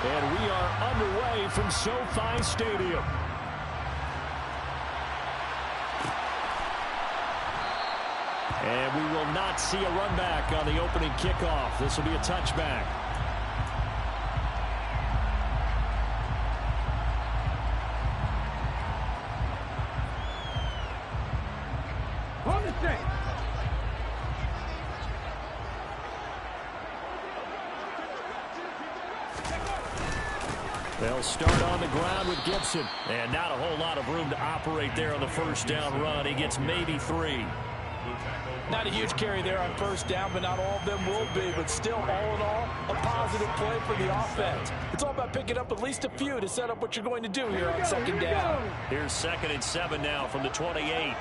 And we are underway from SoFi Stadium. And we will not see a run back on the opening kickoff. This will be a touchback. On the string. They'll start on the ground with Gibson. And not a whole lot of room to operate there on the first down run. He gets maybe 3. Not a huge carry there on first down, but not all of them will be. But still, all in all, a positive play for the offense. It's all about picking up at least a few to set up what you're going to do here on second down. Here's 2nd and 7 now from the 28.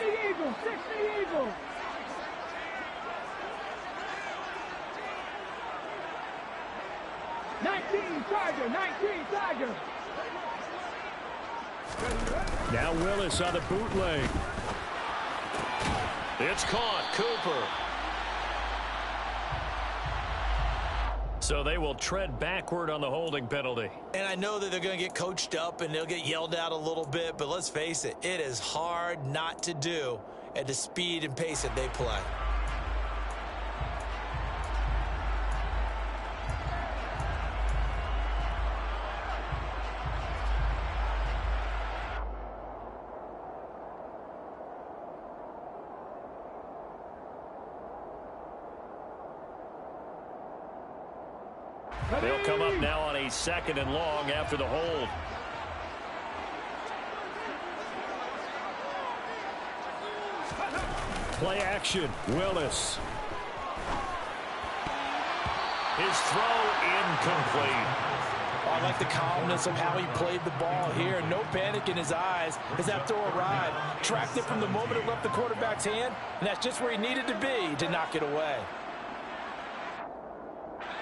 Eagles, 60 Eagles. Tiger, 19 Tiger. Now Willis on the bootleg. It's caught. Cooper. So they will tread backward on the holding penalty. And I know that they're going to get coached up and they'll get yelled at a little bit, but let's face it, it is hard not to do at the speed and pace that they play. They'll come up now on a 2nd and long after the hold. Play action. Willis. His throw incomplete. I like the calmness of how he played the ball here. No panic in his eyes as that throw arrived. Tracked it from the moment it left the quarterback's hand, and that's just where he needed to be to knock it away.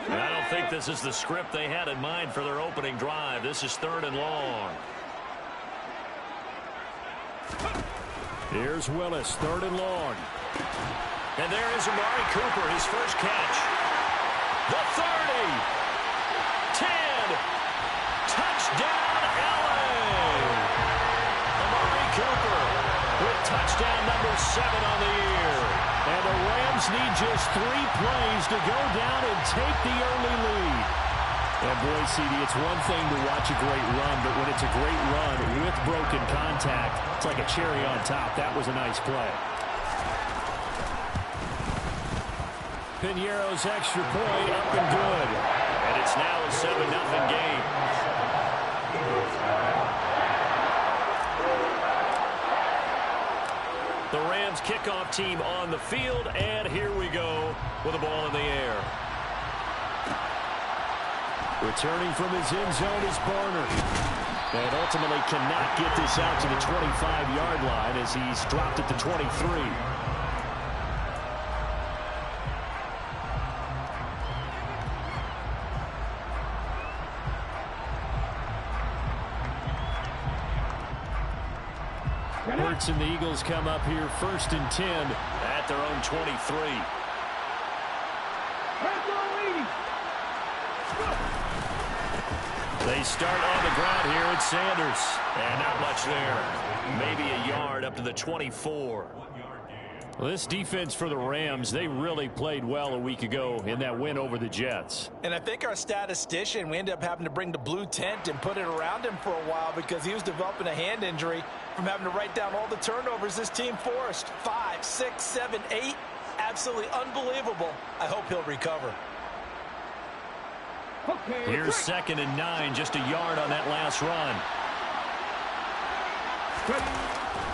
I don't think this is the script they had in mind for their opening drive. This is 3rd and long. Here's Willis, 3rd and long. And there is Amari Cooper, his first catch. The 30. 10. Touchdown, LA. Amari Cooper with touchdown number 7 on the year. And the Rams need just 3 plays to go down and take the early lead. And boy, CD, it's one thing to watch a great run, but when it's a great run with broken contact, it's like a cherry on top. That was a nice play. Piñeiro's extra point up and good. And it's now a 7-0 game. The Rams kickoff team on the field, and here we go with the ball in the air. Returning from his end zone is Barner. And ultimately cannot get this out to the 25-yard line as he's dropped at the 23. Hurts and the Eagles come up here 1st and 10 at their own 23. They start on the ground here at Sanders. And not much there. Maybe a yard up to the 24. Well, this defense for the Rams, they really played well a week ago in that win over the Jets. And I think our statistician, we ended up having to bring the blue tent and put it around him for a while because he was developing a hand injury from having to write down all the turnovers this team forced. 5, 6, 7, 8. Absolutely unbelievable. I hope he'll recover. Here's 2nd and 9, just a yard on that last run.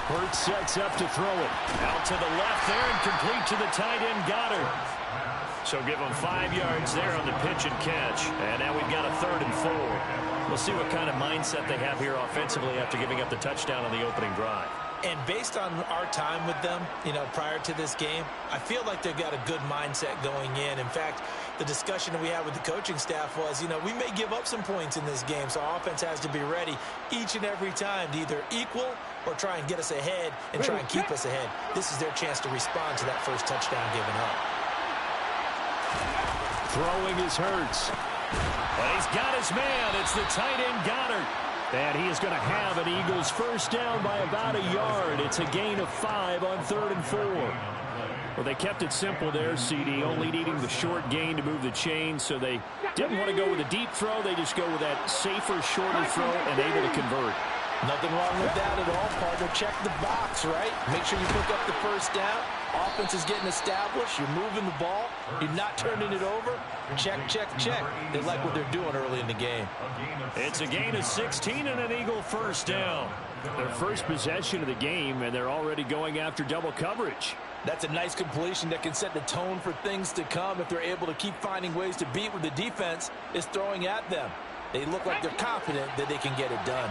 Hurts sets up to throw it. Out to the left there and complete to the tight end Goddard. So give them 5 yards there on the pitch and catch. And now we've got a 3rd and 4. We'll see what kind of mindset they have here offensively after giving up the touchdown on the opening drive. And based on our time with them, prior to this game, I feel like they've got a good mindset going in. In fact, the discussion that we had with the coaching staff was, we may give up some points in this game, so our offense has to be ready each and every time to either equal or try and get us ahead and try and keep us ahead. This is their chance to respond to that first touchdown given up. Throwing is Hurts. But he's got his man. It's the tight end Goddard. And he is going to have an Eagles first down by about a yard. It's a gain of 5 on 3rd and 4. Well, they kept it simple there, CD, only needing the short gain to move the chain, so they didn't want to go with a deep throw. They just go with that safer, shorter throw and able to convert. Nothing wrong with that at all, partner. Check the box, right? Make sure you pick up the first down. Offense is getting established. You're moving the ball. You're not turning it over. Check, check, check. They like what they're doing early in the game. It's a gain of 16 and an Eagle first down. Their first possession of the game, and they're already going after double coverage. That's a nice completion that can set the tone for things to come if they're able to keep finding ways to beat what the defense is throwing at them. They look like they're confident that they can get it done.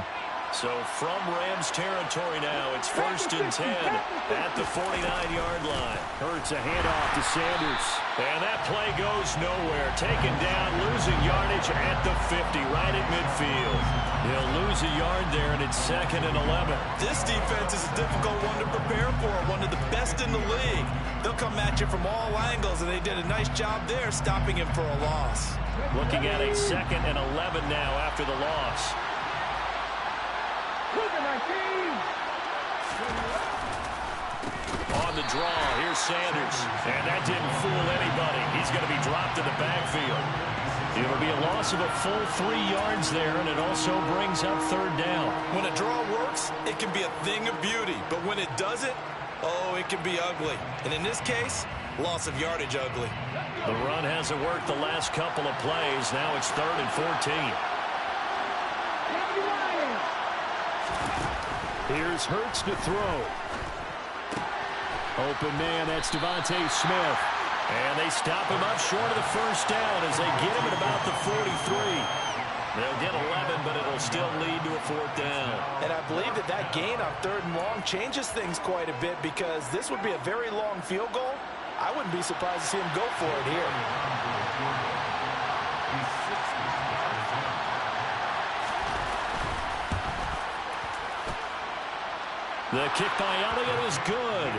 So from Rams territory now, it's 1st and 10 at the 49-yard line. Hurts a handoff to Sanders. And that play goes nowhere. Taken down, losing yardage at the 50, right at midfield. He'll lose a yard there, and it's 2nd and 11. This defense is a difficult one to prepare for, one of the best in the league. They'll come at you from all angles, and they did a nice job there stopping him for a loss. Looking at a 2nd and 11 now after the loss. On the draw, here's Sanders. And that didn't fool anybody. He's going to be dropped in the backfield. It'll be a loss of a full 3 yards there, and it also brings up 3rd down. When a draw works, it can be a thing of beauty. But when it doesn't, oh, it can be ugly. And in this case, loss of yardage ugly. The run hasn't worked the last couple of plays. Now it's 3rd and 14. Here's Hurts to throw. Open man, that's Devontae Smith. And they stop him up short of the first down as they get him at about the 43. They'll get 11, but it'll still lead to a 4th down. And I believe that gain on 3rd and long changes things quite a bit because this would be a very long field goal. I wouldn't be surprised to see him go for it here. The kick by Elliott is good.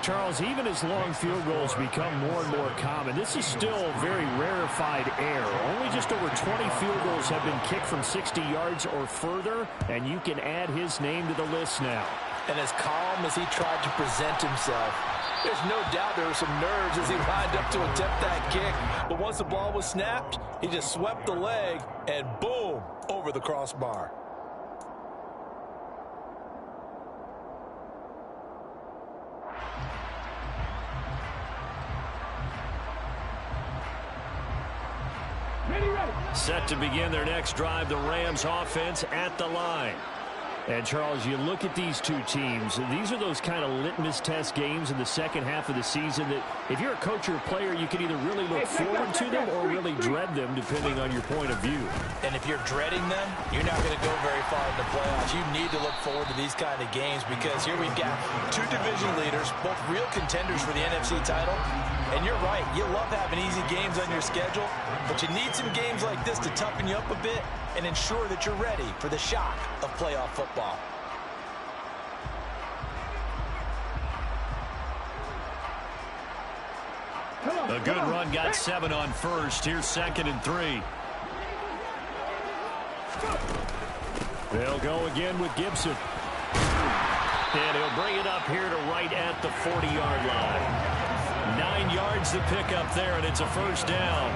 Charles, even as long field goals become more and more common, this is still very rarefied air. Only just over 20 field goals have been kicked from 60 yards or further, and you can add his name to the list now. And as calm as he tried to present himself, there's no doubt there were some nerves as he lined up to attempt that kick. But once the ball was snapped, he just swept the leg, and boom, over the crossbar. Set to begin their next drive, the Rams offense at the line. And, Charles, you look at these two teams, these are those kind of litmus test games in the second half of the season that if you're a coach or a player, you can either really look forward to them or really dread them, depending on your point of view. And if you're dreading them, you're not going to go very far in the playoffs. You need to look forward to these kind of games because here we've got 2 division leaders, both real contenders for the NFC title. And you're right, you love having easy games on your schedule, but you need some games like this to toughen you up a bit and ensure that you're ready for the shock of playoff football. A good run, got 7 on first. Here's 2nd and 3. They'll go again with Gibson. And he'll bring it up here to right at the 40-yard line. 9 yards to pick up there, and it's a first down.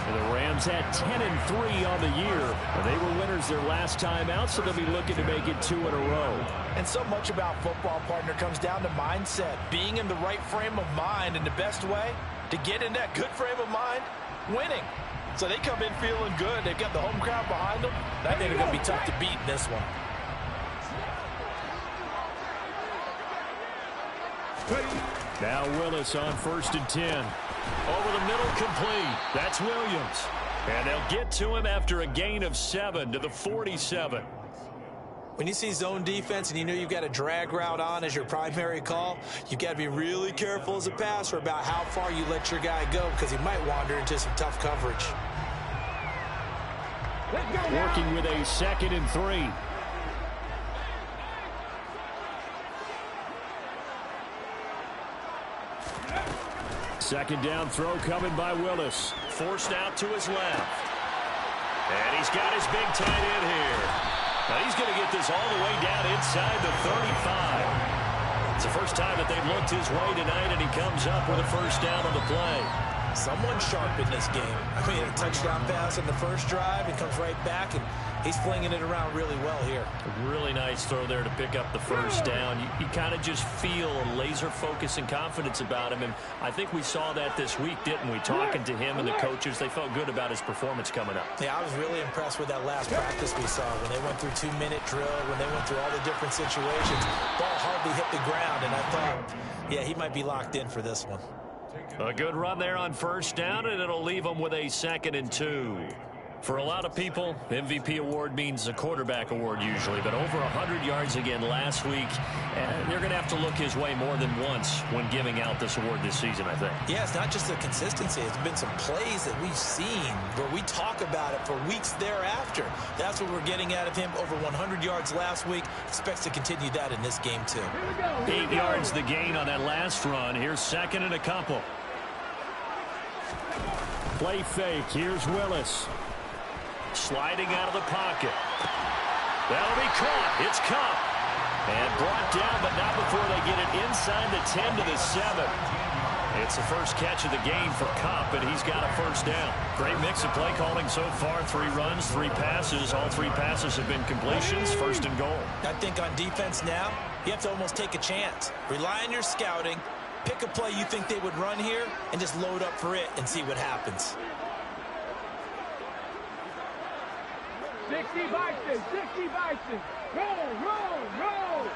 And the Rams had 10-3 on the year. They were winners their last time out, so they'll be looking to make it 2 in a row. And so much about football, partner, comes down to mindset, being in the right frame of mind, and the best way to get in that good frame of mind, winning. So they come in feeling good. They've got the home crowd behind them. I think they're going to be tough to beat in this one. Now Willis on 1st and 10. Over the middle, complete. That's Williams. And they'll get to him after a gain of 7 to the 47. When you see zone defense and you know you've got a drag route on as your primary call, you've got to be really careful as a passer about how far you let your guy go because he might wander into some tough coverage. Working with a 2nd and 3. Second down throw coming by Willis. Forced out to his left. And he's got his big tight end here. Now he's going to get this all the way down inside the 35. It's the first time that they've looked his way tonight, and he comes up with a first down on the play. Someone sharp in this game. I mean, a touchdown pass in the first drive. He comes right back, and he's flinging it around really well here. A really nice throw there to pick up the first down. You kind of just feel a laser focus and confidence about him, and I think we saw that this week, didn't we? Talking to him and the coaches, they felt good about his performance coming up. Yeah, I was really impressed with that last practice we saw when they went through 2-minute drill, when they went through all the different situations. Ball hardly hit the ground, and I thought, yeah, he might be locked in for this one. A good run there on first down, and it'll leave them with a 2nd and 2. For a lot of people, MVP award means a quarterback award usually, but over 100 yards again last week, they're going to have to look his way more than once when giving out this award this season, I think. Yeah, it's not just the consistency. It's been some plays that we've seen where we talk about it for weeks thereafter. That's what we're getting out of him. Over 100 yards last week. Expects to continue that in this game, too. 8 yards the gain on that last run. Here's 2nd and a couple. Play fake. Here's Willis. Sliding out of the pocket. That'll be caught. It's Cup. And brought down, but not before they get it inside the 10 to the 7. It's the first catch of the game for Cup, and he's got a first down. Great mix of play calling so far. 3 runs, 3 passes. All 3 passes have been completions. 1st and goal. I think on defense now, you have to almost take a chance. Rely on your scouting. Pick a play you think they would run here, and just load up for it and see what happens. 60 Bison, 60 Bison. Roll, roll, roll.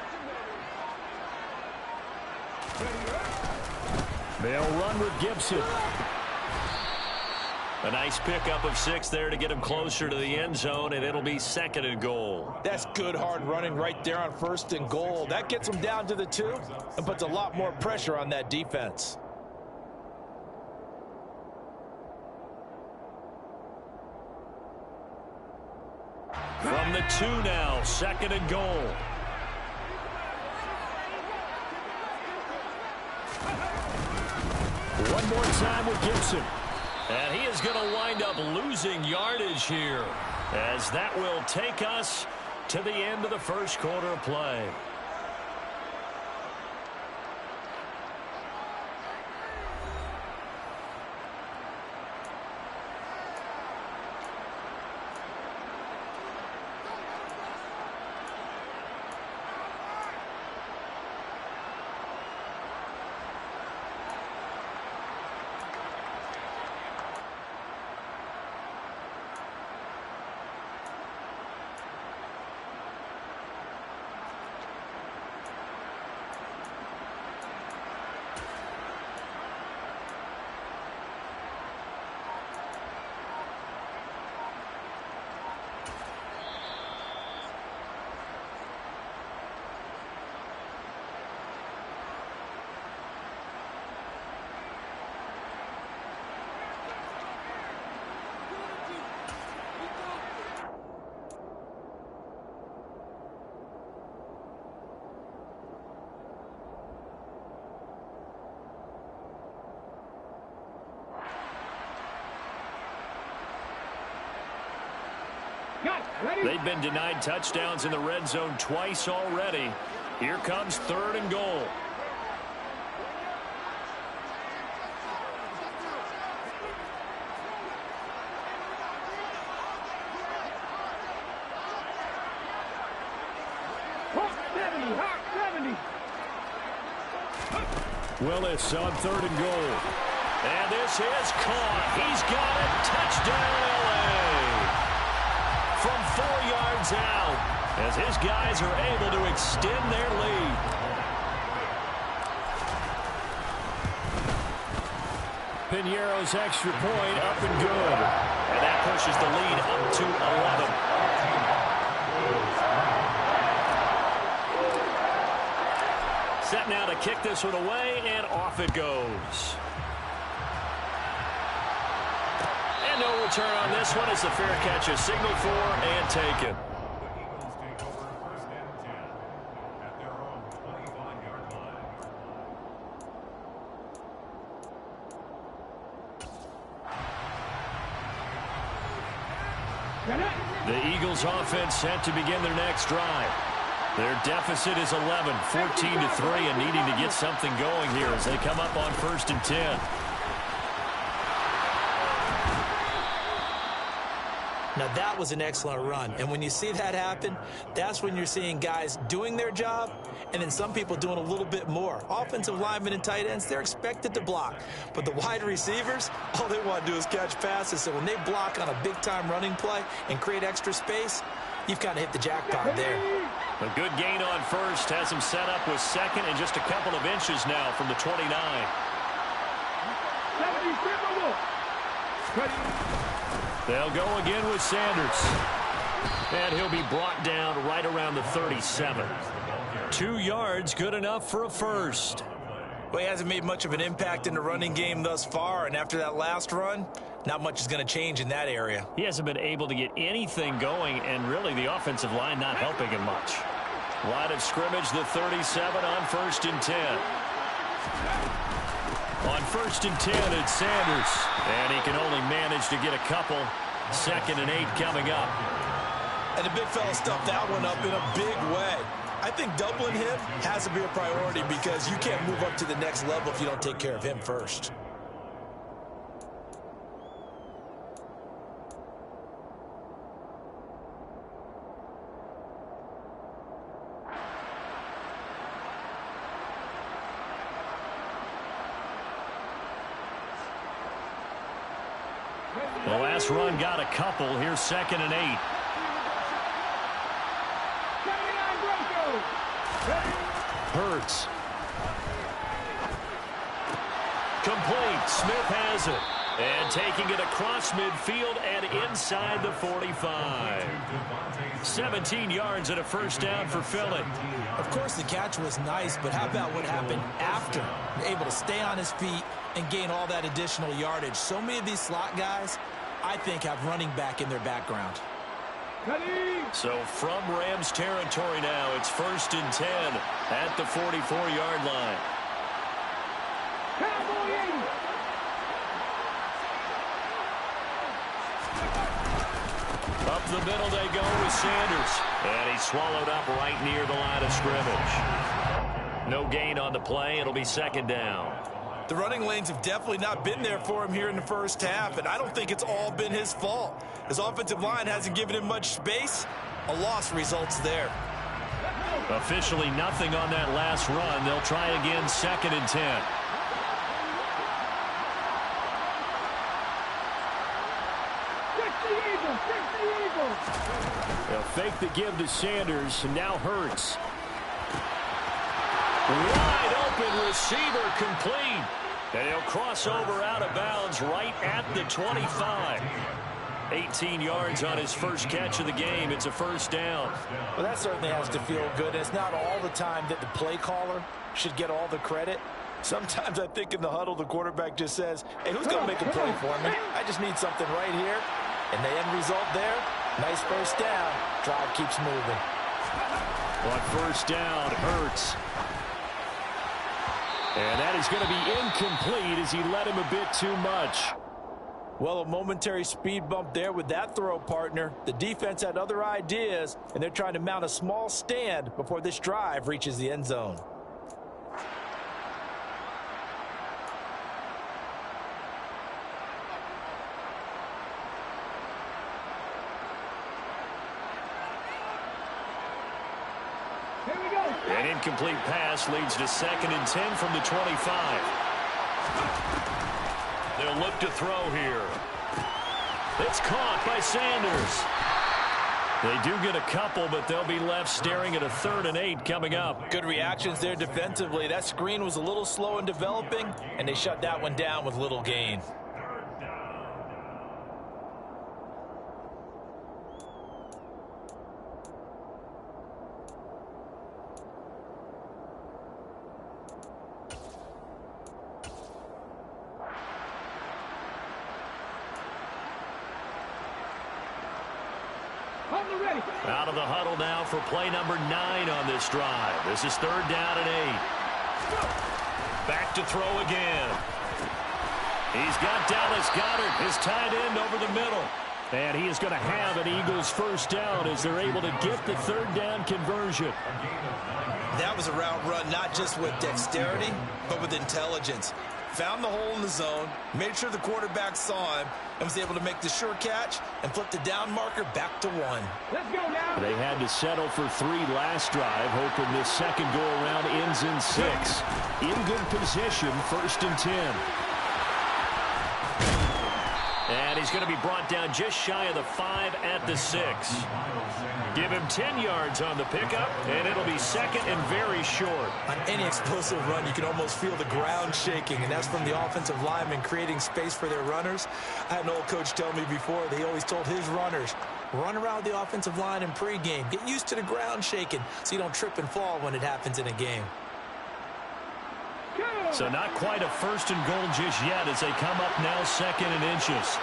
They'll run with Gibson. A nice pickup of 6 there to get him closer to the end zone, and it'll be 2nd and goal. That's good hard running right there on 1st and goal. That gets them down to the 2 and puts a lot more pressure on that defense. From the 2 now, 2nd and goal. One more time with Gibson. And he is going to wind up losing yardage here, as that will take us to the end of the first quarter of play. They've been denied touchdowns in the red zone twice already. Here comes 3rd and goal. Hawk 70. Willis on 3rd and goal. And this is caught. He's got it. Touchdown, LA. From 4 yards out, as his guys are able to extend their lead. Piñeiro's extra point up and good. And that pushes the lead up to 11. Set now to kick this one away, and off it goes. And no return on this one. It's a fair catch, a signal for, and taken. The Eagles offense set to begin their next drive. Their deficit is 11, 14-3, and needing to get something going here as they come up on 1st and 10. Now, that was an excellent run. And when you see that happen, that's when you're seeing guys doing their job and then some people doing a little bit more. Offensive linemen and tight ends, they're expected to block. But the wide receivers, all they want to do is catch passes. So when they block on a big-time running play and create extra space, you've kind of hit the jackpot there. A good gain on 1st has him set up with 2nd and just a couple of inches now from the 29. They'll go again with Sanders. And he'll be brought down right around the 37. 2 yards, good enough for a first. Well, he hasn't made much of an impact in the running game thus far, and after that last run, not much is going to change in that area. He hasn't been able to get anything going, and really the offensive line not helping him much. Line of scrimmage, the 37 on 1st and 10. On 1st and 10, it's Sanders. And he can only manage to get a couple. 2nd and 8 coming up. And the big fella stuffed that one up in a big way. I think doubling him has to be a priority because you can't move up to the next level if you don't take care of him first. The last run got a couple. Here's 2nd and 8. Hurts. Complete. Smith has it. And taking it across midfield and inside the 45. 17 yards and a first down for Philly. Of course, the catch was nice, but how about what happened after? Able to stay on his feet and gain all that additional yardage. So many of these slot guys, I think, have running back in their background. So from Rams territory now, it's 1st and 10 at the 44-yard line. Up the middle they go with Sanders. And he's swallowed up right near the line of scrimmage. No gain on the play. It'll be 2nd down. The running lanes have definitely not been there for him here in the first half, and I don't think it's all been his fault. His offensive line hasn't given him much space. A loss results there. Officially nothing on that last run. They'll try again 2nd and 10. They'll fake the give to Sanders, and now Hurts. Wide open receiver complete. And he'll cross over out of bounds right at the 25. 18 yards on his first catch of the game. It's a first down. Well, that certainly has to feel good. It's not all the time that the play caller should get all the credit. Sometimes I think in the huddle, the quarterback just says, hey, who's going to make a play for me? I just need something right here. And the end result there, nice first down. Drive keeps moving. On first down, Hurts. And that is going to be incomplete as he led him a bit too much. Well, a momentary speed bump there with that throw, partner. The defense had other ideas, and they're trying to mount a small stand before this drive reaches the end zone. An incomplete pass leads to 2nd and 10 from the 25. They'll look to throw here. It's caught by Sanders. They do get a couple, but they'll be left staring at a 3rd and 8 coming up. Good reactions there defensively. That screen was a little slow in developing, and they shut that one down with little gain. Out of the huddle now for play number 9 on this drive. This is 3rd down and 8. Back to throw again. He's got Dallas Goedert, his tight end, over the middle. And he is going to have an Eagles first down as they're able to get the 3rd down conversion. That was a route run not just with dexterity, but with intelligence. Found the hole in the zone, made sure the quarterback saw him, and was able to make the sure catch and flip the down marker back to 1. Let's go now. They had to settle for 3 last drive, hoping this second go-around ends in 6. In good position, 1st and 10. And he's going to be brought down just shy of the 5 at the 6. Give him 10 yards on the pickup, and it'll be 2nd and very short. On any explosive run, you can almost feel the ground shaking, and that's from the offensive linemen creating space for their runners. I had an old coach tell me before, they always told his runners, run around the offensive line in pregame. Get used to the ground shaking so you don't trip and fall when it happens in a game. So not quite a 1st and goal just yet as they come up now 2nd and inches.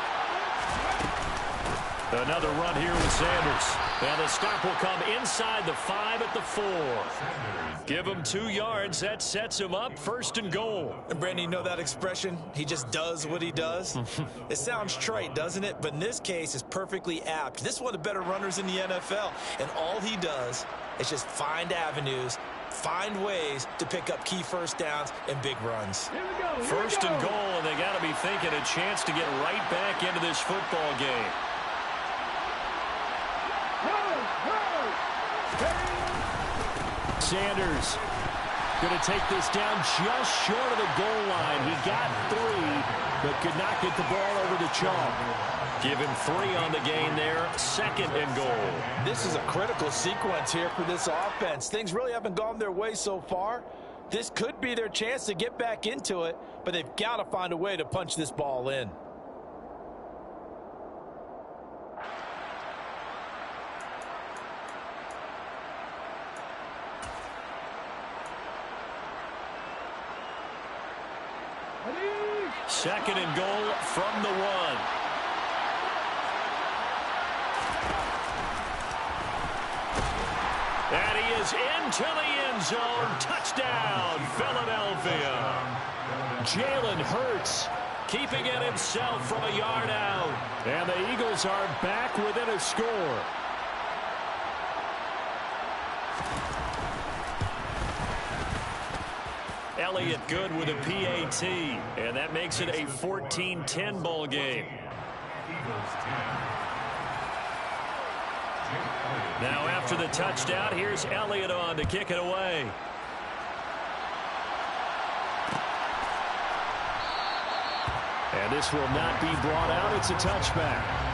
Another run here with Sanders. And the stop will come inside the 5 at the 4. Give him 2 yards. That sets him up 1st and goal. And Brandon, you know that expression? He just does what he does? It sounds trite, doesn't it? But in this case, it's perfectly apt. This is one of the better runners in the NFL. And all he does is just find avenues, find ways to pick up key 1st downs and big runs. 1st and goal, and they got to be thinking a chance to get right back into this football game. Sanders going to take this down just short of the goal line. He got 3, but could not get the ball over the chalk. Give him 3 on the gain there, 2nd and goal. This is a critical sequence here for this offense. Things really haven't gone their way so far. This could be their chance to get back into it, but they've got to find a way to punch this ball in. Second and goal from the 1. And he is into the end zone. Touchdown, Philadelphia. Jalen Hurts keeping it himself from a yard out. And the Eagles are back within a score. Elliott good with a PAT, and that makes it a 14-10 ball game. Now after the touchdown, here's Elliott on to kick it away. And this will not be brought out. It's a touchback.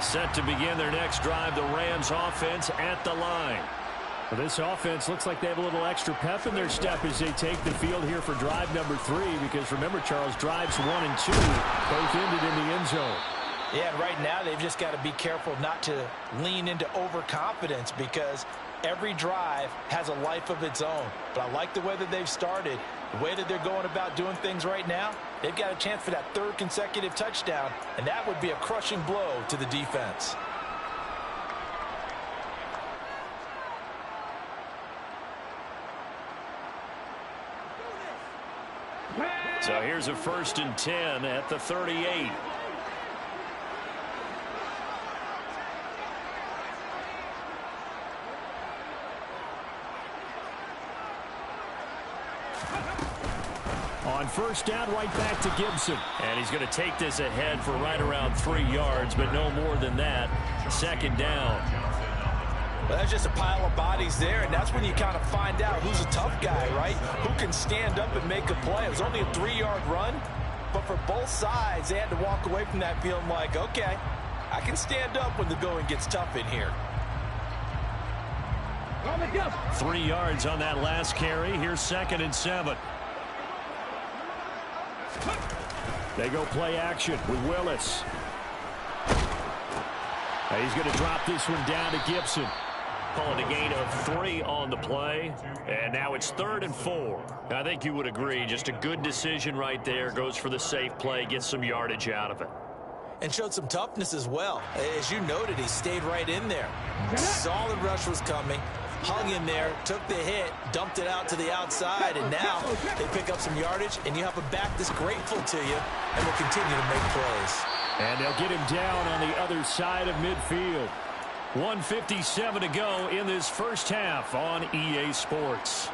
Set to begin their next drive, the Rams offense at the line. Well, this offense looks like they have a little extra pep in their step as they take the field here for drive number 3, because remember, Charles, drives 1 and 2 both ended in the end zone. Yeah, and right now they've just got to be careful not to lean into overconfidence, because every drive has a life of its own. But I like the way that they've started, the way that they're going about doing things right now. They've got a chance for that 3rd consecutive touchdown, and that would be a crushing blow to the defense. So here's a 1st and 10 at the 38. On 1st down, right back to Gibson. And he's going to take this ahead for right around 3 yards, but no more than that. 2nd down. Well, that's just a pile of bodies there, and that's when you kind of find out who's a tough guy, right? Who can stand up and make a play. It was only a 3-yard run, but for both sides, they had to walk away from that feeling like, okay, I can stand up when the going gets tough in here. 3 yards on that last carry. Here's 2nd and 7. They go play action with Willis. He's going to drop this one down to Gibson. Calling a gain of 3 on the play, and now it's 3rd and 4. I think you would agree, just a good decision right there. Goes for the safe play, gets some yardage out of it. And showed some toughness as well. As you noted, he stayed right in there. Saw the rush was coming, hung in there, took the hit, dumped it out to the outside, and now they pick up some yardage, and you have a back that's grateful to you and will continue to make plays. And they'll get him down on the other side of midfield. 1:57 to go in this first half on EA Sports.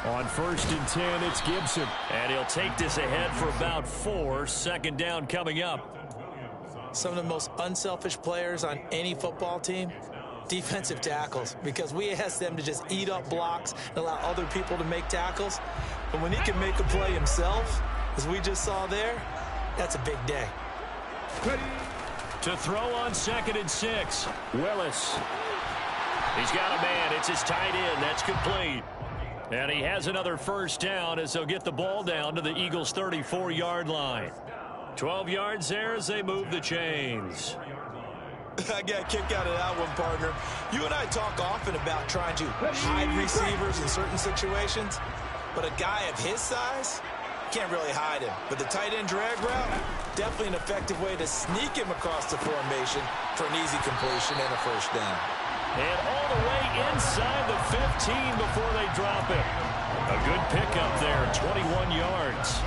On 1st and 10, it's Gibson. And he'll take this ahead for about 4. 2nd down coming up. Some of the most unselfish players on any football team, defensive tackles, because we ask them to just eat up blocks and allow other people to make tackles. But when he can make a play himself, as we just saw there, that's a big day. To throw on 2nd and 6, Willis. He's got a man. It's his tight end. That's complete. And he has another 1st down as they'll get the ball down to the Eagles' 34-yard line. 12 yards there as they move the chains. I got a kick out of that one, partner. You and I talk often about trying to hide receivers in certain situations, but a guy of his size can't really hide him. But the tight end drag route, definitely an effective way to sneak him across the formation for an easy completion and a 1st down. And all the way inside the 15 before they drop it. A good pickup there, 21 yards.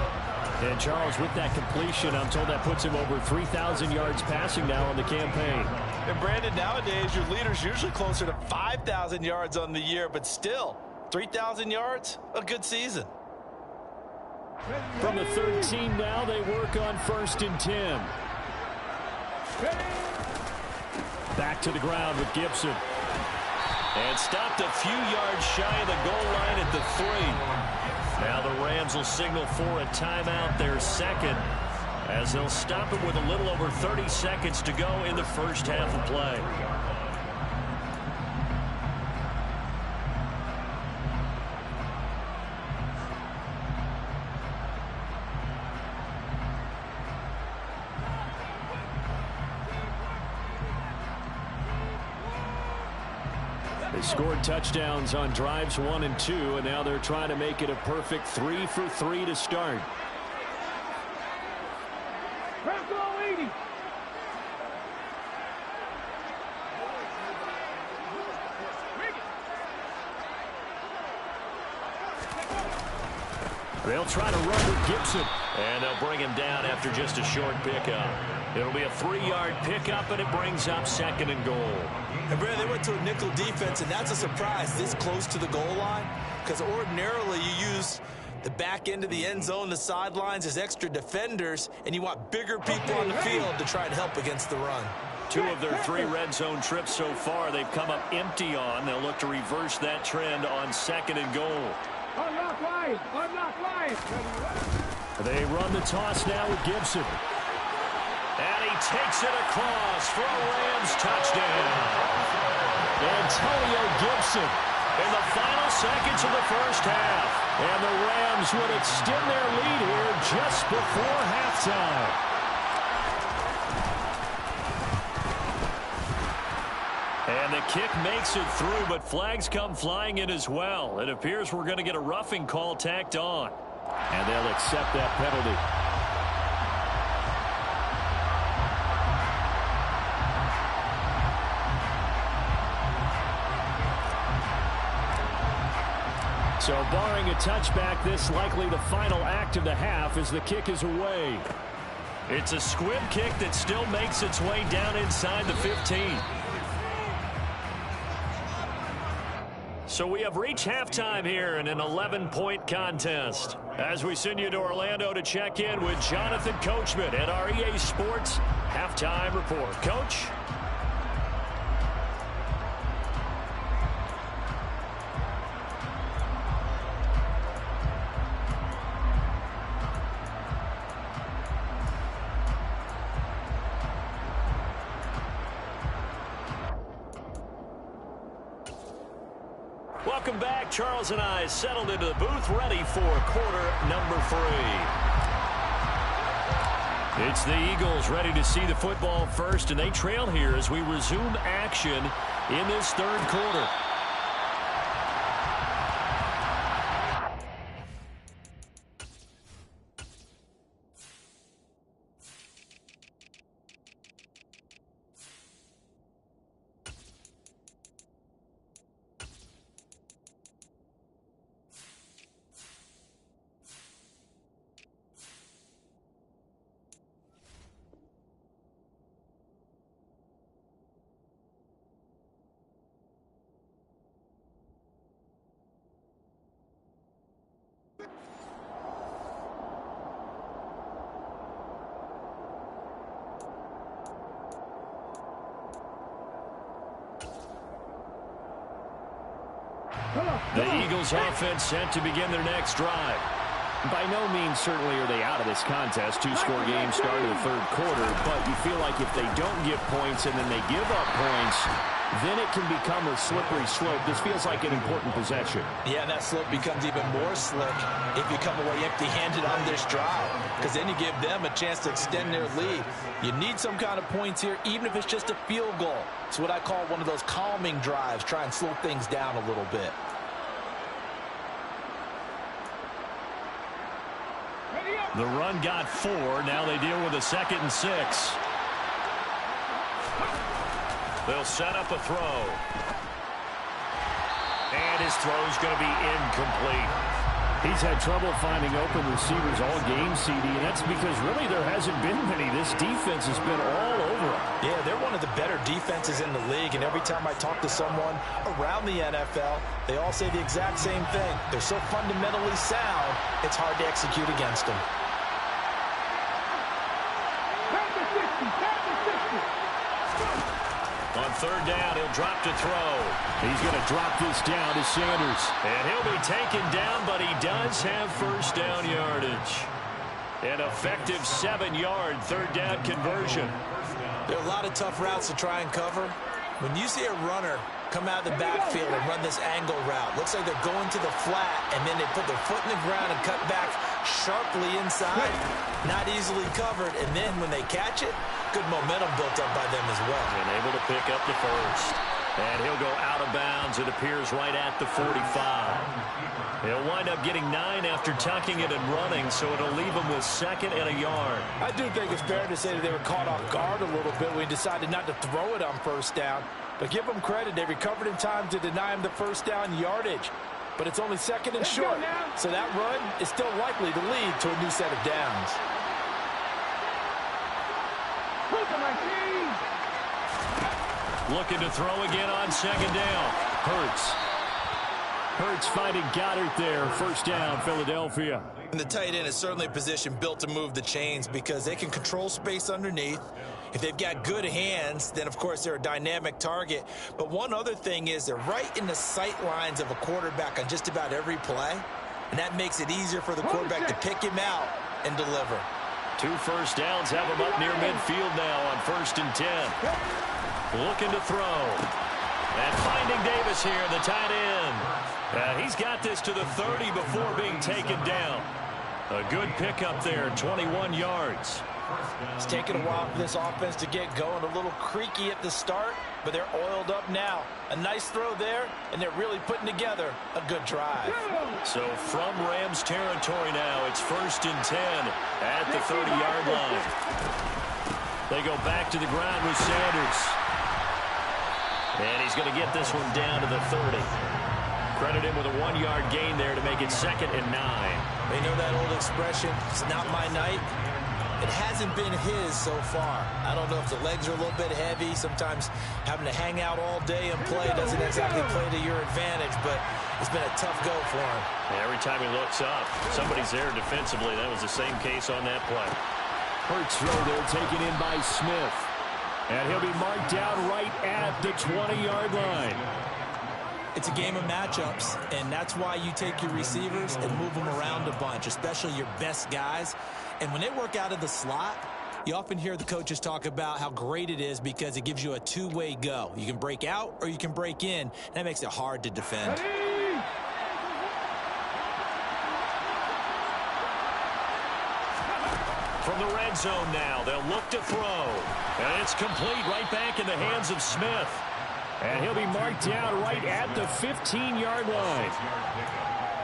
And Charles, with that completion, I'm told that puts him over 3,000 yards passing now on the campaign. And Brandon, nowadays your leader's usually closer to 5,000 yards on the year, but still, 3,000 yards, a good season. From the 13 now, they work on 1st and 10. Back to the ground with Gibson. And stopped a few yards shy of the goal line at the 3. Now the Rams will signal for a timeout, their 2nd, as they'll stop it with a little over 30 seconds to go in the first half of play. They scored touchdowns on drives 1 and 2, and now they're trying to make it a perfect 3 for 3 to start. They'll try to run with Gibson. And they'll bring him down after just a short pickup. It'll be a 3-yard pickup, and it brings up 2nd and goal. And Brad, they went to a nickel defense, and that's a surprise this close to the goal line, because ordinarily you use the back end of the end zone, the sidelines as extra defenders, and you want bigger people on the field to try and help against the run. 2 of their 3 red zone trips so far they've come up empty on. They'll look to reverse that trend on 2nd and goal. Unlock line! Unlock line! They run the toss now with Gibson. And he takes it across for a Rams touchdown. Antonio Gibson In the final seconds of the first half. And the Rams would extend their lead here just before halftime. And the kick makes it through, but flags come flying in as well. It appears we're going to get a roughing call tacked on. And they'll accept that penalty. So barring a touchback, this likely the final act of the half as the kick is away. It's a squib kick that still makes its way down inside the 15. So we have reached halftime here in an 11-point contest. As we send you to Orlando to check in with Jonathan Coachman at our EA Sports Halftime Report. Coach? Welcome back. Charles and I settled into the booth, ready for quarter number 3. It's the Eagles ready to see the football first, and they trail here as we resume action in this third quarter. The Eagles offense set to begin their next drive. By no means certainly are they out of this contest. 2-score game start of the third quarter, but you feel like if they don't get points and then they give up points, then it can become a slippery slope. This feels like an important possession. Yeah, and that slope becomes even more slick if you come away empty-handed on this drive, because then you give them a chance to extend their lead. You need some kind of points here, even if it's just a field goal. It's what I call one of those calming drives. Try and slow things down a little bit. The run got 4. Now they deal with a 2nd and 6. They'll set up a throw. And his throw's going to be incomplete. He's had trouble finding open receivers all game, CD, and that's because really there hasn't been many. This defense has been all over him. Yeah, they're one of the better defenses in the league, and every time I talk to someone around the NFL, they all say the exact same thing. They're so fundamentally sound, it's hard to execute against them. On third down, he'll drop to throw. He's going to drop this down to Sanders. And he'll be taken down, but he does have first down yardage. An effective 7-yard third down conversion. There are a lot of tough routes to try and cover. When you see a runner come out of the backfield and run this angle route, looks like they're going to the flat, and then they put their foot in the ground and cut back sharply inside. Not easily covered, and then when they catch it, good momentum built up by them as well. And able to pick up the first. And he'll go out of bounds. It appears right at the 45. He'll wind up getting 9 after tucking it and running, so it'll leave him with 2nd and a yard. I do think it's fair to say that they were caught off guard a little bit when he decided not to throw it on first down. But give them credit. They recovered in time to deny him the first down yardage. But it's only 2nd and short. So that run is still likely to lead to a new set of downs. Looking to throw again on 2nd down. Hurts finding Goddard there. First down, Philadelphia. And the tight end is certainly a position built to move the chains because they can control space underneath. If they've got good hands, then, of course, they're a dynamic target. But one other thing is they're right in the sight lines of a quarterback on just about every play. And that makes it easier for the quarterback to pick him out and deliver. 2 first downs have him up near midfield now on 1st and 10. Looking to throw. And finding Davis here, the tight end. He's got this to the 30 before being taken down. A good pickup there, 21 yards. It's taken a while for this offense to get going. A little creaky at the start, but they're oiled up now. A nice throw there, and they're really putting together a good drive. So from Rams territory now, it's 1st and 10 at the 30-yard line. They go back to the ground with Sanders. And he's going to get this one down to the 30. Credit him with a 1-yard gain there to make it 2nd and 9. They know that old expression, it's not my night. It hasn't been his so far. I don't know if the legs are a little bit heavy. Sometimes having to hang out all day and play doesn't exactly play to your advantage, but it's been a tough go for him. And every time he looks up, somebody's there defensively. That was the same case on that play. Hurts throw there taken in by Smith. And he'll be marked down right at the 20-yard line. It's a game of matchups, and that's why you take your receivers and move them around a bunch, especially your best guys. And when they work out of the slot, you often hear the coaches talk about how great it is because it gives you a two-way go. You can break out or you can break in. That makes it hard to defend. from the red zone now. They'll look to throw. And it's complete right back in the hands of Smith. And he'll be marked down right at the 15-yard line.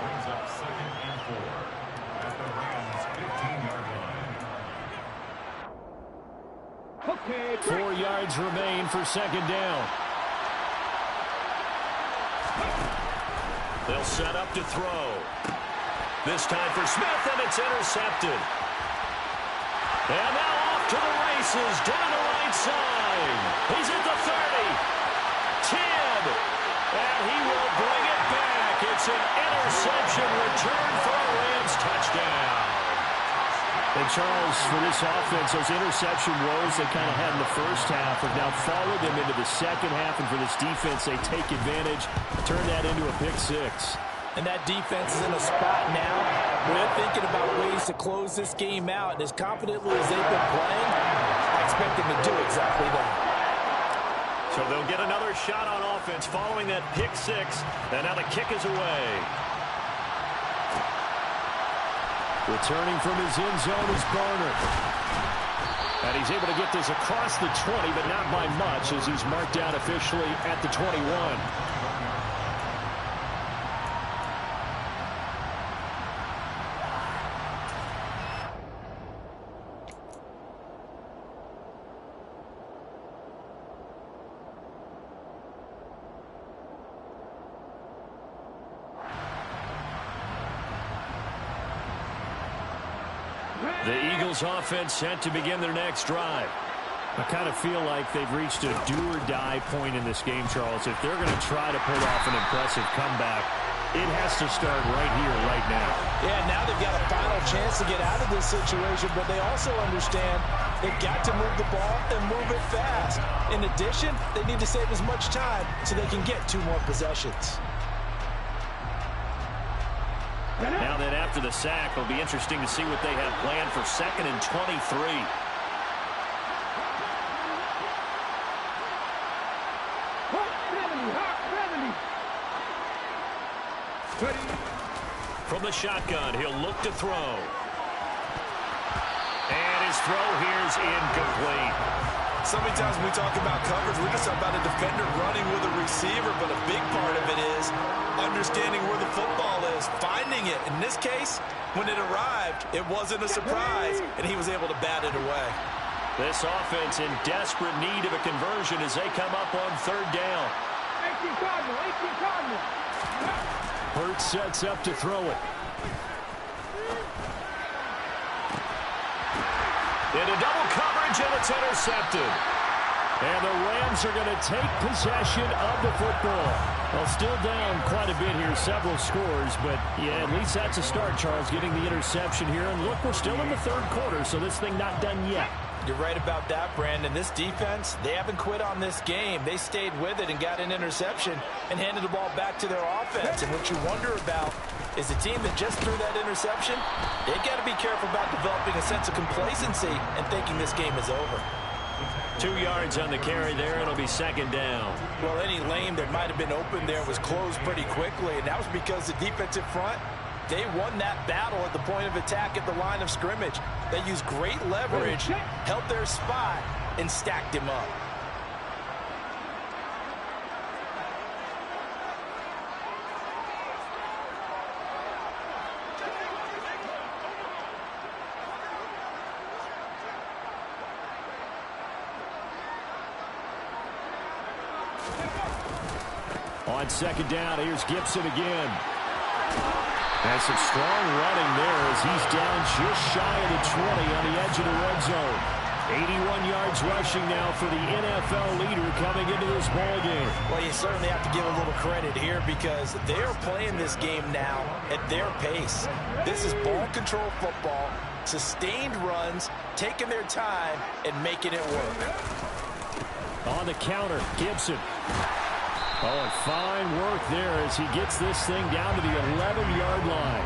Brings up 2nd and 4 at the Rams' 15-yard line. Okay. 4 yards remain for 2nd down. They'll set up to throw. This time for Smith, and it's intercepted. And now off to the races, down the right side. He's at the 30. 10. And he will bring it back. It's an interception return for a Rams touchdown. And Charles, for this offense, those interception woes they kind of had in the first half have now followed them into the second half. And for this defense, they take advantage, turn that into a pick six. And that defense is in a spot now where they're thinking about ways to close this game out. And as confidently as they've been playing, I expect them to do exactly that. So they'll get another shot on offense following that pick six. And now the kick is away. Returning from his end zone is Garner. And he's able to get this across the 20, but not by much as he's marked down officially at the 21. The Eagles offense set to begin their next drive. I kind of feel like they've reached a do-or-die point in this game, Charles. If they're going to try to pull off an impressive comeback, it has to start right here, right now. Yeah, now they've got a final chance to get out of this situation, but they also understand they've got to move the ball and move it fast. In addition, they need to save as much time so they can get 2 more possessions. Now that after the sack, it'll be interesting to see what they have planned for 2nd and 23. From the shotgun, he'll look to throw. And his throw here's incomplete. So many times when we talk about coverage, we're just about a defender running with a receiver, but a big part of it is understanding where the football is, finding it. In this case, when it arrived, it wasn't a surprise, and he was able to bat it away. This offense in desperate need of a conversion as they come up on 3rd down. 18 Cardinal. Hurts sets up to throw it. Into double coverage, and it's intercepted. And the Rams are going to take possession of the football. Well, still down quite a bit here, several scores, but yeah, at least that's a start, Charles, getting the interception here. And look, we're still in the 3rd quarter, so this thing not done yet. You're right about that, Brandon. This defense, they haven't quit on this game. They stayed with it and got an interception and handed the ball back to their offense. And what you wonder about is the team that just threw that interception, they've got to be careful about developing a sense of complacency and thinking this game is over. 2 yards on the carry there, and it'll be 2nd down. Well, any lane that might have been open there was closed pretty quickly, and that was because the defensive front, they won that battle at the point of attack at the line of scrimmage. They used great leverage, held their spot, and stacked him up. On 2nd down, here's Gibson again. And some strong running there as he's down just shy of the 20 on the edge of the red zone. 81 yards rushing now for the NFL leader coming into this ballgame. Well, you certainly have to give a little credit here because they're playing this game now at their pace. This is ball control football, sustained runs, taking their time, and making it work. On the counter, Gibson. Oh, and fine work there as he gets this thing down to the 11-yard line.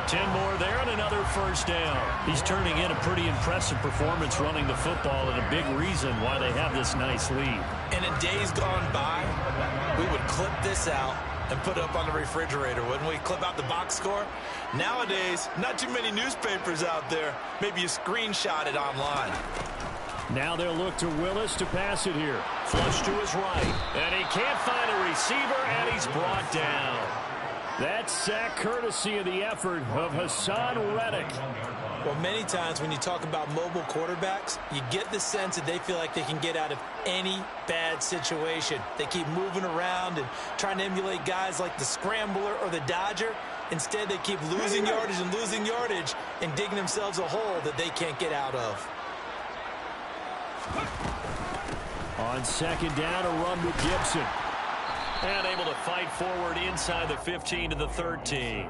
10 more there and another 1st down. He's turning in a pretty impressive performance running the football and a big reason why they have this nice lead. And in days gone by, we would clip this out and put it up on the refrigerator, wouldn't we? Clip out the box score. Nowadays, not too many newspapers out there. Maybe you screenshot it online. Now they'll look to Willis to pass it here. Flush to his right. And he can't find a receiver, and he's brought down. That sack courtesy of the effort of Hassan Reddick. Well, many times when you talk about mobile quarterbacks, you get the sense that they feel like they can get out of any bad situation. They keep moving around and trying to emulate guys like the scrambler or the dodger. Instead, they keep losing yardage and digging themselves a hole that they can't get out of. On second down, a run with Gibson. And able to fight forward inside the 15 to the 13.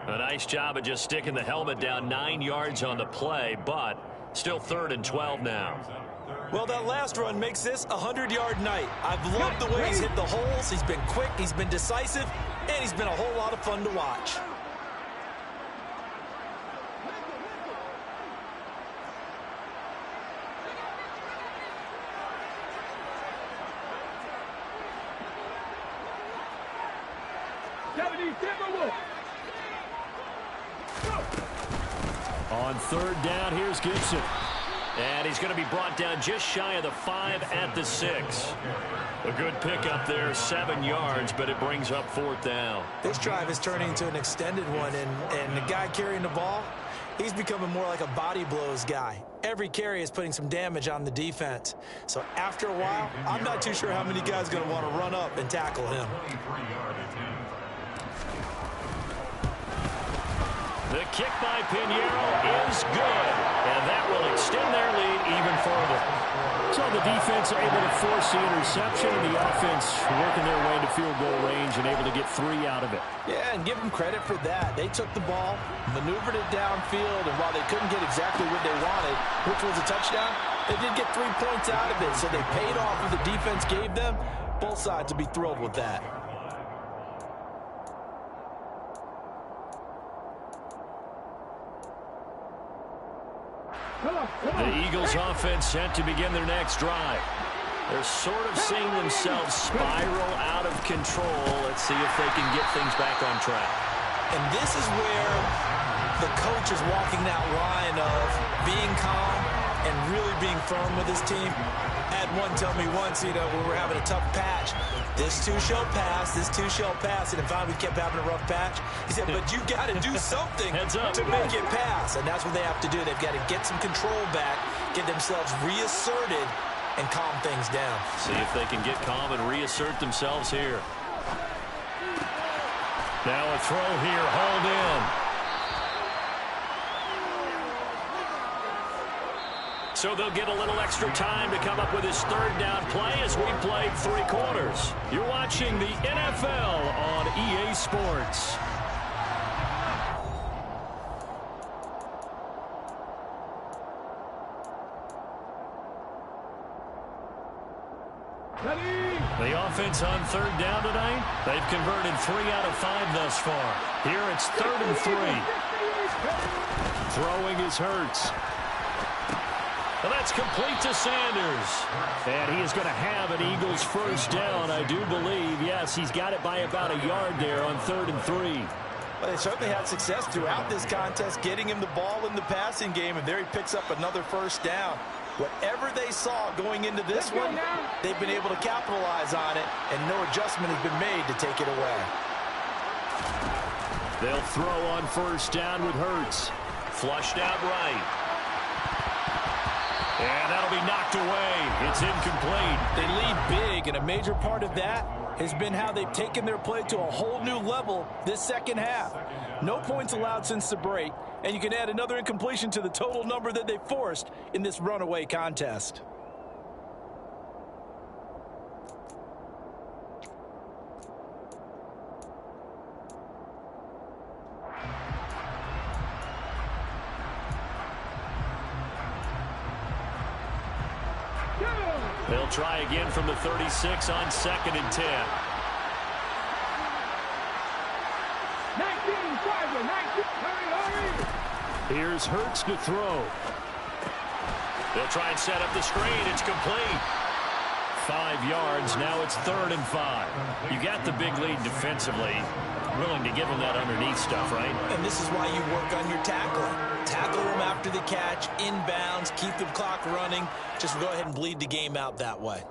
A nice job of just sticking the helmet down 9 yards on the play, but still 3rd and 12 now. Well, that last run makes this a 100-yard night. I've loved the way he's hit the holes. He's been quick, he's been decisive, and he's been a whole lot of fun to watch. On third down, here's Gibson. And he's going to be brought down just shy of the 5 at the 6. A good pickup there, 7 yards, but it brings up 4th down. This drive is turning into an extended one, and the guy carrying the ball, he's becoming more like a body blows guy. Every carry is putting some damage on the defense. So after a while, I'm not too sure how many guys are going to want to run up and tackle him. The kick by Pinheiro is good, and that will extend their lead even further. So the defense able to force the interception, and the offense working their way to field goal range and able to get 3 out of it. Yeah, and give them credit for that. They took the ball, maneuvered it downfield, and while they couldn't get exactly what they wanted, which was a touchdown, they did get 3 points out of it, so they paid off what the defense gave them. Both sides will be thrilled with that. The Eagles offense set to begin their next drive. They're sort of seeing themselves spiral out of control. Let's see if they can get things back on track. And this is where the coach is walking that line of being calm and really being firm with his team. I had one tell me once, when we were having a tough patch, this too shall pass, this too shall pass, and finally we kept having a rough patch. He said, but you got to do something to make it pass, and that's what they have to do. They've got to get some control back, get themselves reasserted, and calm things down. See if they can get calm and reassert themselves here. Now a throw here, hauled in. So they'll get a little extra time to come up with his 3rd down play as we played 3 quarters. You're watching the NFL on EA Sports. The offense on 3rd down tonight, they've converted 3 out of 5 thus far. Here it's 3rd and 3. Throwing is Hurts. Well, that's complete to Sanders. And he is going to have an Eagles 1st down, I do believe. Yes, he's got it by about a yard there on 3rd and 3. Well, they certainly had success throughout this contest, getting him the ball in the passing game, and there he picks up another 1st down. Whatever they saw going into this one, they've been able to capitalize on it, and no adjustment has been made to take it away. They'll throw on 1st down with Hurts. Flushed out right. And that'll be knocked away. It's incomplete. They lead big, and a major part of that has been how they've taken their play to a whole new level this second half. No points allowed since the break, and you can add another incompletion to the total number that they forced in this runaway contest. They'll try again from the 36 on 2nd and 10. 19. Here's Hurts to throw. They'll try and set up the screen. It's complete. 5 yards. Now it's 3rd and 5. You got the big lead defensively. Willing to give them that underneath stuff, right? And this is why you work on your tackling. Tackle them after the catch, inbounds, keep the clock running. Just go ahead and bleed the game out that way.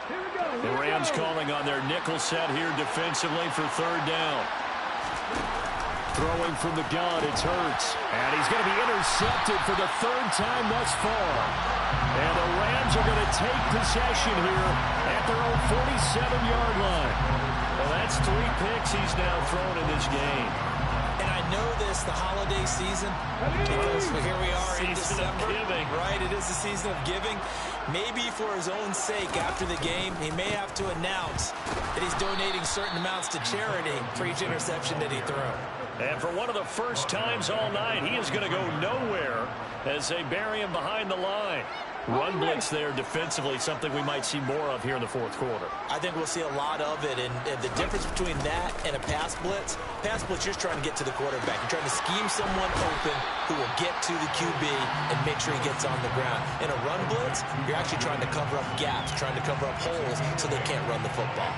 The Rams calling on their nickel set here defensively for 3rd down. Throwing from the gun, it's Hurts. And he's going to be intercepted for the 3rd time thus far. And the Rams are going to take possession here at their own 47-yard line. Well, that's 3 picks he's now thrown in this game. And I know this, the holiday season, because here we are in December. Right, it is the season of giving. Maybe for his own sake, after the game, he may have to announce that he's donating certain amounts to charity for each interception that he threw. And for one of the first times all night, he is going to go nowhere as they bury him behind the line. Run blitz there defensively, something we might see more of here in the 4th quarter. I think we'll see a lot of it, and the difference between that and a pass blitz, you're trying to get to the quarterback. You're trying to scheme someone open who will get to the QB and make sure he gets on the ground. In a run blitz, you're actually trying to cover up gaps, trying to cover up holes so they can't run the football.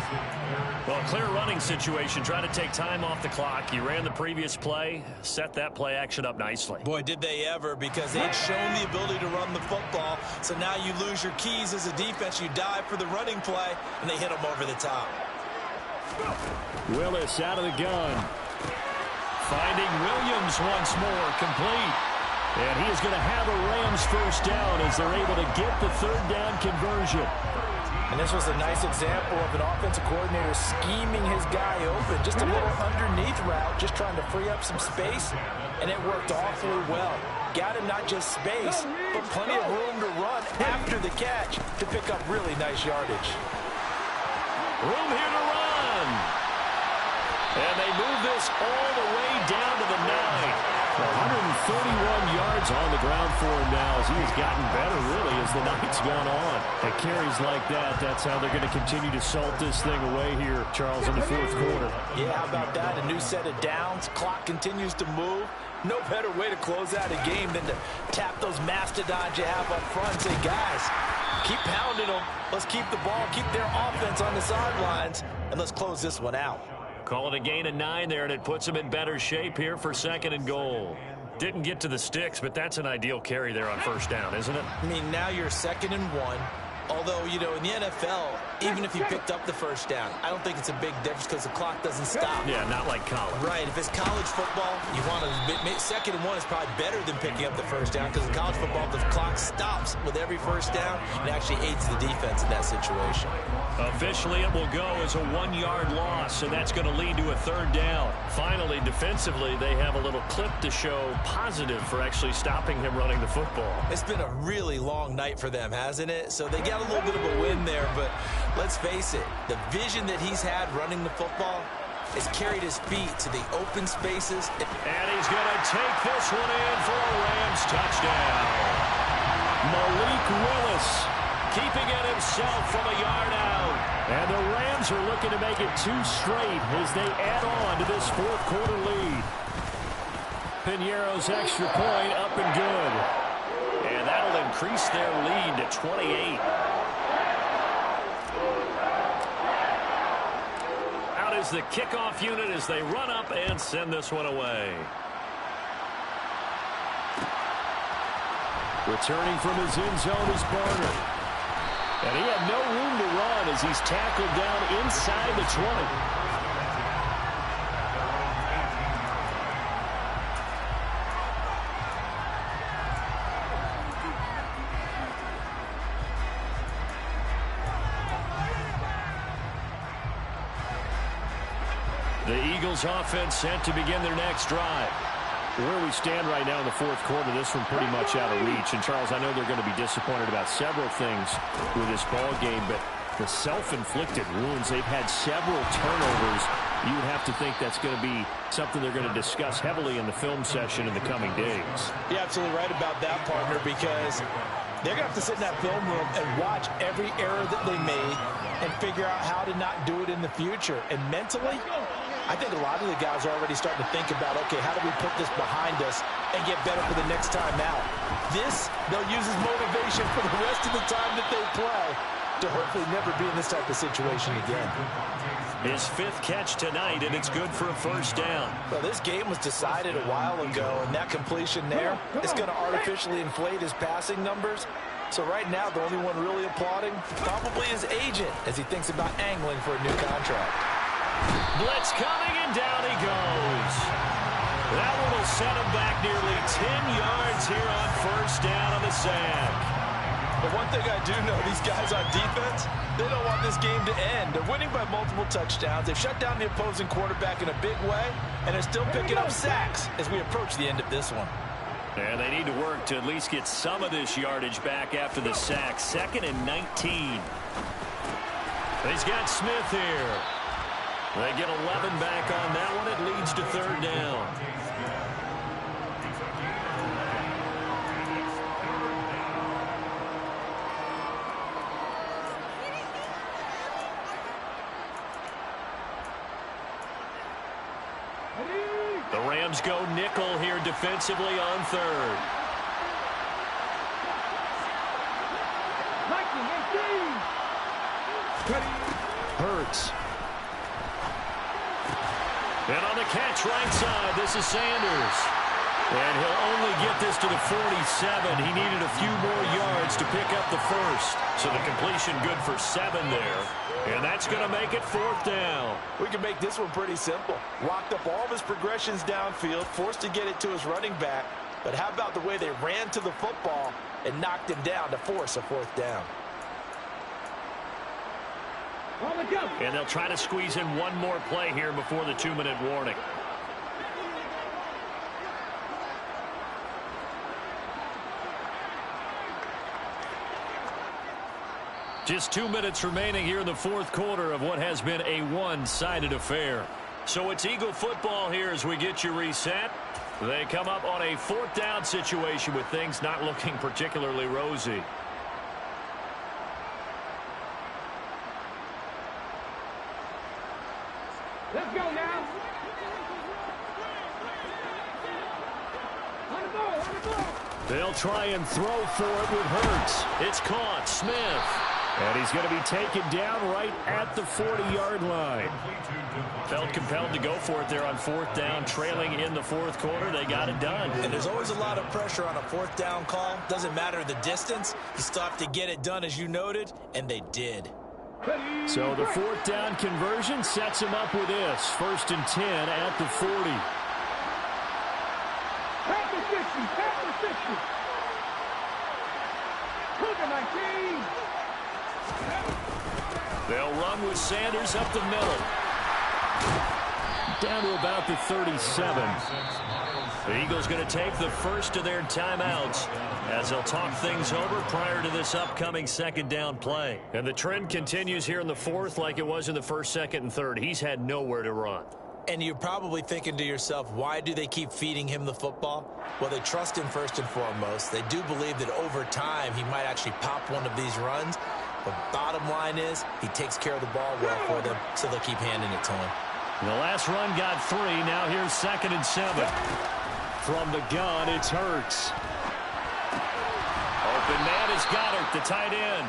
Well, clear running situation, trying to take time off the clock. He ran the previous play, set that play action up nicely. Boy, did they ever, because they had shown the ability to run the football. So now you lose your keys as a defense. You dive for the running play, and they hit them over the top. Willis out of the gun. Finding Williams once more, complete. And he is going to have a Rams 1st down as they're able to get the 3rd down conversion. And this was a nice example of an offensive coordinator scheming his guy open. Just a little underneath route, just trying to free up some space, and it worked awfully well. Got him not just space, but plenty of room to run after the catch to pick up really nice yardage. Room here to run. And they move this all the way down to the 9. 131 yards on the ground for him now as he has gotten better, really, as the night's gone on. And carries like that, that's how they're going to continue to salt this thing away here, Charles, in the 4th quarter. Yeah, how about that? A new set of downs. Clock continues to move. No better way to close out a game than to tap those mastodons you have up front and say, guys, keep pounding them. Let's keep the ball, keep their offense on the sidelines, and let's close this one out. Call it a gain of 9 there, and it puts them in better shape here for 2nd and goal. Didn't get to the sticks, but that's an ideal carry there on 1st down, isn't it? I mean, now you're 2nd and 1. Although, you know, in the NFL, even if you picked up the 1st down, I don't think it's a big difference because the clock doesn't stop. Yeah, not like college. Right. If it's college football, you want to 2nd and 1 is probably better than picking up the 1st down because in college football, the clock stops with every 1st down and actually aids the defense in that situation. Officially, it will go as a 1-yard loss, and that's going to lead to a 3rd down. Finally, defensively, they have a little clip to show positive for actually stopping him running the football. It's been a really long night for them, hasn't it? So they got a little bit of a win there, but let's face it, the vision that he's had running the football has carried his feet to the open spaces. And he's going to take this one in for a Rams touchdown. Malik Willis keeping it himself from a yard out. And the Rams are looking to make it 2 straight as they add on to this 4th quarter lead. Piñeiro's extra point up and good. And that'll increase their lead to 28. Out is the kickoff unit as they run up and send this one away. Returning from his end zone is Barner. And he had no room to run as he's tackled down inside the 20. The Eagles offense set to begin their next drive. Where we stand right now in the 4th quarter, this one pretty much out of reach. And, Charles, I know they're going to be disappointed about several things with this ball game, but the self-inflicted wounds, they've had several turnovers. You would have to think that's going to be something they're going to discuss heavily in the film session in the coming days. You're absolutely right about that, partner, because they're going to have to sit in that film room and watch every error that they made and figure out how to not do it in the future. And mentally, I think a lot of the guys are already starting to think about, okay, how do we put this behind us and get better for the next time out? This, they'll use as motivation for the rest of the time that they play to hopefully never be in this type of situation again. His 5th catch tonight, and it's good for a first down. Well, this game was decided a while ago, and that completion there is going to artificially inflate his passing numbers. So right now, the only one really applauding probably his agent as he thinks about angling for a new contract. Blitz coming, and down he goes. That one will set him back nearly 10 yards here on first down on the sack. But one thing I do know, these guys on defense, they don't want this game to end. They're winning by multiple touchdowns. They've shut down the opposing quarterback in a big way, and they're still picking up sacks as we approach the end of this one. And they need to work to at least get some of this yardage back after the sack. 2nd and 19. He's got Smith here. They get 11 back on that one. It leads to 3rd down. The Rams go nickel here defensively on 3rd. Hurts. And on the catch right side, this is Sanders. And he'll only get this to the 47. He needed a few more yards to pick up the first. So the completion good for 7 there. And that's going to make it 4th down. We can make this one pretty simple. Locked up all of his progressions downfield, forced to get it to his running back. But how about the way they ran to the football and knocked him down to force a 4th down? And they'll try to squeeze in one more play here before the 2-minute warning. Just 2 minutes remaining here in the 4th quarter of what has been a one-sided affair. So it's Eagle football here as we get you reset. They come up on a 4th down situation with things not looking particularly rosy. Let's go now. On the ball, on the ball. They'll try and throw for it with Hurts. It's caught. Smith. And he's going to be taken down right at the 40-yard line. Felt compelled to go for it there on 4th down, trailing in the 4th quarter. They got it done. And there's always a lot of pressure on a 4th down call. Doesn't matter the distance. You still have to get it done, as you noted, and they did. So the 4th down conversion sets him up with this. 1st and 10 at the 40. Pack the 50, pack the 50. Cook 19. They'll run with Sanders up the middle. Down to about the 37. The Eagles going to take the first of their timeouts as they'll talk things over prior to this upcoming 2nd down play. And the trend continues here in the 4th like it was in the 1st, 2nd, and 3rd. He's had nowhere to run. And you're probably thinking to yourself, why do they keep feeding him the football? Well, they trust him first and foremost. They do believe that over time he might actually pop one of these runs. But bottom line is he takes care of the ball well for them, so they'll keep handing it to him. The last run got 3. Now here's 2nd and 7. From the gun, it's Hurts. Open man is Goddard, the tight end.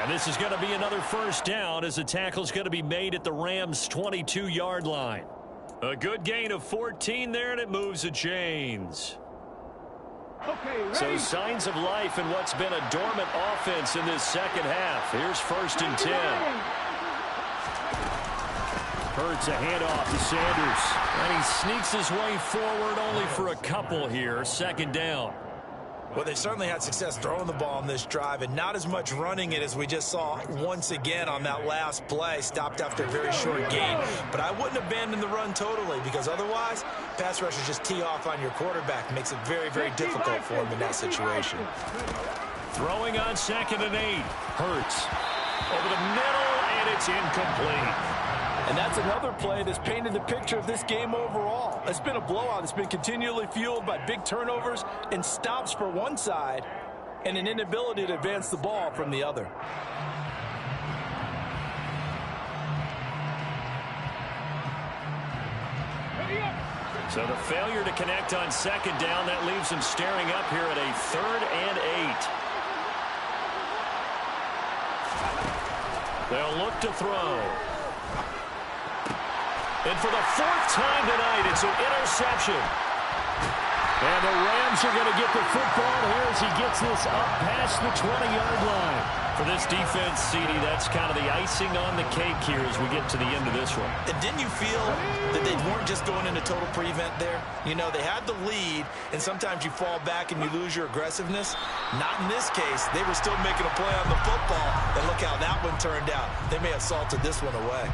And this is going to be another first down as the tackle's going to be made at the Rams' 22-yard line. A good gain of 14 there, and it moves the chains. Okay, So signs of life in what's been a dormant offense in this second half. Here's 1st and 10. Hurts a handoff to Sanders. And he sneaks his way forward only for a couple here. 2nd down. Well, they certainly had success throwing the ball on this drive and not as much running it as we just saw once again on that last play. Stopped after a very short gain. But I wouldn't abandon the run totally because otherwise, pass rushers just tee off on your quarterback. Makes it very, very difficult for him in that situation. Throwing on 2nd and 8. Hurts over the middle, and it's incomplete. And that's another play that's painted the picture of this game overall. It's been a blowout. It's been continually fueled by big turnovers and stops for one side and an inability to advance the ball from the other. So the failure to connect on second down, that leaves him staring up here at a 3rd and 8. They'll look to throw. And for the 4th time tonight, it's an interception. And the Rams are going to get the football here as he gets this up past the 20-yard line. For this defense, CD, that's kind of the icing on the cake here as we get to the end of this one. And didn't you feel that they weren't just going into total prevent there? You know, they had the lead, and sometimes you fall back and you lose your aggressiveness. Not in this case. They were still making a play on the football, and look how that one turned out. They may have salted this one away.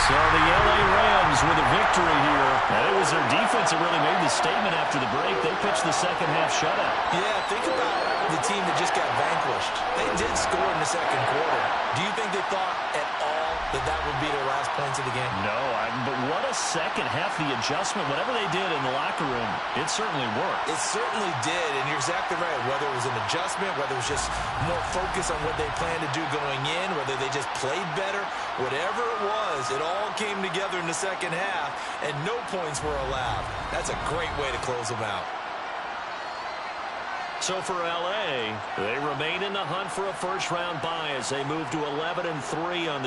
So the LA Rams with a victory here. And it was their defense that really made the statement after the break. They pitched the second half shutout. Yeah, think about the team that just got vanquished. They did score in the second quarter. Do you think they thought at all that that would be their last points of the game? No, but what a second half. The adjustment, whatever they did in the locker room, it certainly worked. It certainly did, and you're exactly right. Whether it was an adjustment, whether it was just more focus on what they planned to do going in, whether they just played better, whatever it was, it all came together in the second half, and no points were allowed. That's a great way to close them out. So for LA, they remain in the hunt for a first-round bye as they move to 11-3 on the